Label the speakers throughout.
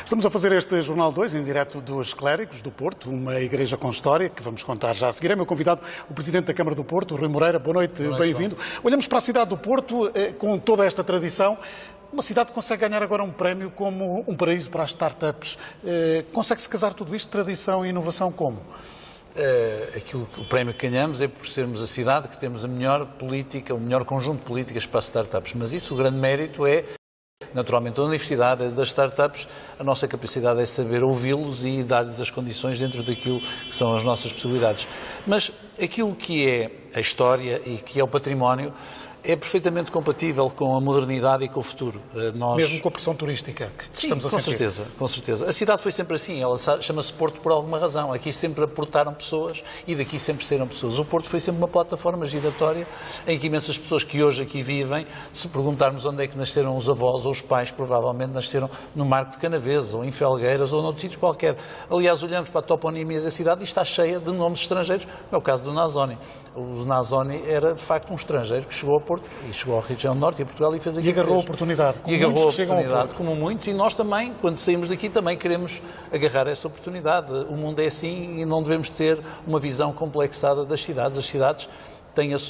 Speaker 1: Estamos a fazer este Jornal 2 em direto dos Clérigos do Porto, uma igreja com história, que vamos contar já a seguir. É meu convidado o Presidente da Câmara do Porto, Rui Moreira. Boa noite, bem-vindo. Olhamos para a cidade do Porto, com toda esta tradição. Uma cidade que consegue ganhar agora um prémio como um paraíso para as startups. Consegue-se casar tudo isto, tradição e inovação, como?
Speaker 2: O prémio que ganhamos é por sermos a cidade que temos a melhor política, o melhor conjunto de políticas para as startups. Mas isso, o grande mérito é, naturalmente, da universidade, das startups. A nossa capacidade é saber ouvi-los e dar-lhes as condições dentro daquilo que são as nossas possibilidades. Mas aquilo que é a história e que é o património é perfeitamente compatível com a modernidade e com o futuro.
Speaker 1: Mesmo com a pressão turística que estamos a sentir.
Speaker 2: Com certeza. A cidade foi sempre assim, ela chama-se Porto por alguma razão. Aqui sempre aportaram pessoas e daqui sempre saíram pessoas. O Porto foi sempre uma plataforma giratória em que imensas pessoas que hoje aqui vivem, se perguntarmos onde é que nasceram os avós ou os pais, provavelmente nasceram no Marco de Canaveses, ou em Felgueiras, ou noutro sítio qualquer. Aliás, olhamos para a toponimia da cidade e está cheia de nomes estrangeiros. É o caso do Nazoni. O Nazoni era, de facto, um estrangeiro que chegou ao Porto e chegou à região norte e a Portugal e fez aquilo.
Speaker 1: E agarrou a oportunidade,
Speaker 2: como muitos, e nós também, quando saímos daqui, também queremos agarrar essa oportunidade. O mundo é assim e não devemos ter uma visão complexada das cidades. As cidades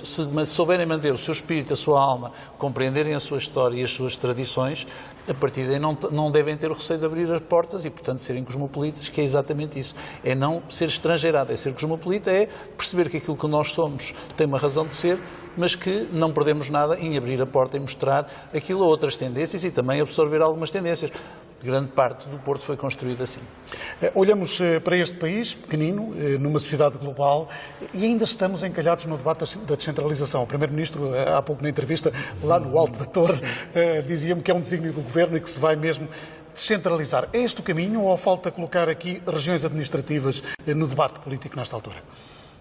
Speaker 2: se souberem manter o seu espírito, a sua alma, compreenderem a sua história e as suas tradições, a partir daí não devem ter o receio de abrir as portas e, portanto, serem cosmopolitas, que é exatamente isso. É não ser estrangeirado, é ser cosmopolita, é perceber que aquilo que nós somos tem uma razão de ser, mas que não perdemos nada em abrir a porta e mostrar aquilo a outras tendências e também absorver algumas tendências. Grande parte do Porto foi construída assim.
Speaker 1: Olhamos para este país pequenino, numa sociedade global, e ainda estamos encalhados no debate da descentralização. O Primeiro-Ministro, há pouco na entrevista, lá no alto da torre, dizia-me que é um desígnio do Governo e que se vai mesmo descentralizar. É este o caminho ou falta colocar aqui regiões administrativas no debate político nesta altura?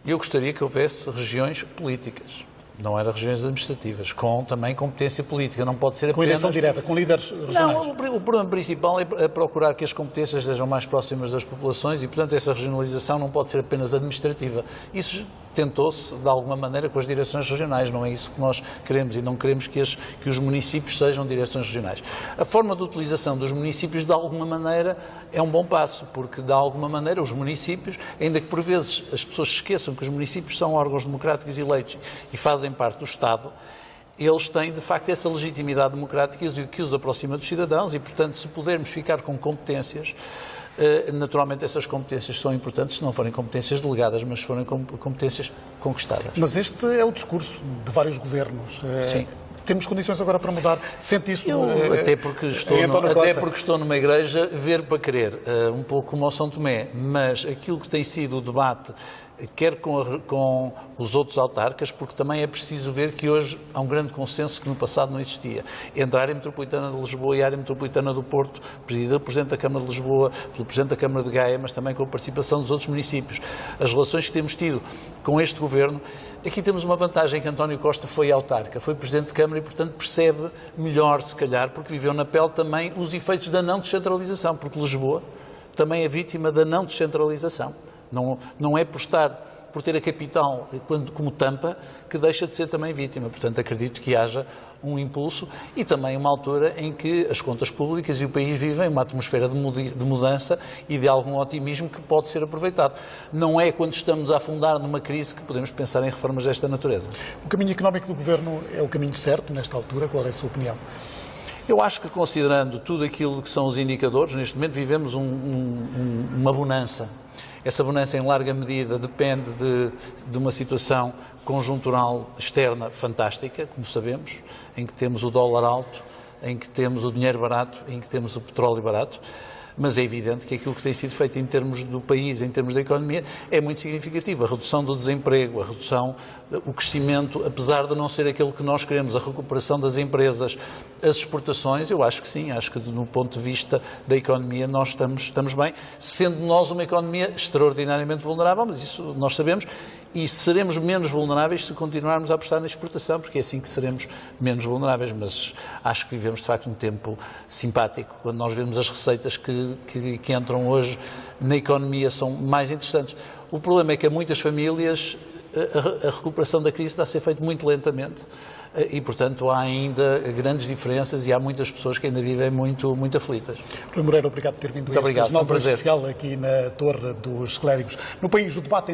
Speaker 2: Eu gostaria que houvesse regiões políticas. Não eram regiões administrativas, com também competência política, não pode ser apenas...
Speaker 1: Com eleição direta, com líderes regionais?
Speaker 2: Não, o problema principal é procurar que as competências sejam mais próximas das populações e, portanto, essa regionalização não pode ser apenas administrativa. Isso tentou-se, de alguma maneira, com as direções regionais, não é isso que nós queremos e não queremos que os municípios sejam direções regionais. A forma de utilização dos municípios, de alguma maneira, é um bom passo, porque, de alguma maneira, os municípios, ainda que por vezes as pessoas se esqueçam que os municípios são órgãos democráticos eleitos e fazem parte do Estado, eles têm, de facto, essa legitimidade democrática que os aproxima dos cidadãos e, portanto, se pudermos ficar com competências, naturalmente essas competências são importantes, se não forem competências delegadas, mas se forem competências conquistadas.
Speaker 1: Mas este é o discurso de vários governos.
Speaker 2: Sim.
Speaker 1: Temos condições agora para mudar. Sente isso?
Speaker 2: Até porque estou numa igreja, ver para querer, um pouco como ao São Tomé, mas aquilo que tem sido o debate, quer com os outros autarcas, porque também é preciso ver que hoje há um grande consenso que no passado não existia. Entre a área metropolitana de Lisboa e a área metropolitana do Porto, presidida pelo Presidente da Câmara de Lisboa, pelo Presidente da Câmara de Gaia, mas também com a participação dos outros municípios. As relações que temos tido com este Governo, aqui temos uma vantagem que António Costa foi autarca, foi Presidente de Câmara e, portanto, percebe melhor, se calhar, porque viveu na pele também os efeitos da não descentralização, porque Lisboa também é vítima da não descentralização. Não é por ter a capital como tampa que deixa de ser também vítima. Portanto, acredito que haja um impulso e também uma altura em que as contas públicas e o país vivem uma atmosfera de mudança e de algum otimismo que pode ser aproveitado. Não é quando estamos a afundar numa crise que podemos pensar em reformas desta natureza.
Speaker 1: O caminho económico do Governo é o caminho certo nesta altura? Qual é a sua opinião?
Speaker 2: Eu acho que, considerando tudo aquilo que são os indicadores, neste momento vivemos uma bonança. Essa bonança, em larga medida, depende de uma situação conjuntural externa fantástica, como sabemos, em que temos o dólar alto, em que temos o dinheiro barato, em que temos o petróleo barato. Mas é evidente que aquilo que tem sido feito em termos do país, em termos da economia, é muito significativo. A redução do desemprego, o crescimento, apesar de não ser aquele que nós queremos, a recuperação das empresas, as exportações, eu acho que sim, acho que no ponto de vista da economia nós estamos bem, sendo nós uma economia extraordinariamente vulnerável, mas isso nós sabemos, e seremos menos vulneráveis se continuarmos a apostar na exportação, porque é assim que seremos menos vulneráveis, mas acho que vivemos de facto um tempo simpático, quando nós vemos as receitas que entram hoje na economia são mais interessantes. O problema é que há muitas famílias a recuperação da crise está a ser feita muito lentamente e, portanto, há ainda grandes diferenças e há muitas pessoas que ainda vivem muito aflitas.
Speaker 1: Rui Moreira, obrigado por ter vindo
Speaker 2: Muito obrigado,
Speaker 1: a este especial aqui na Torre dos Clérigos. No país, o debate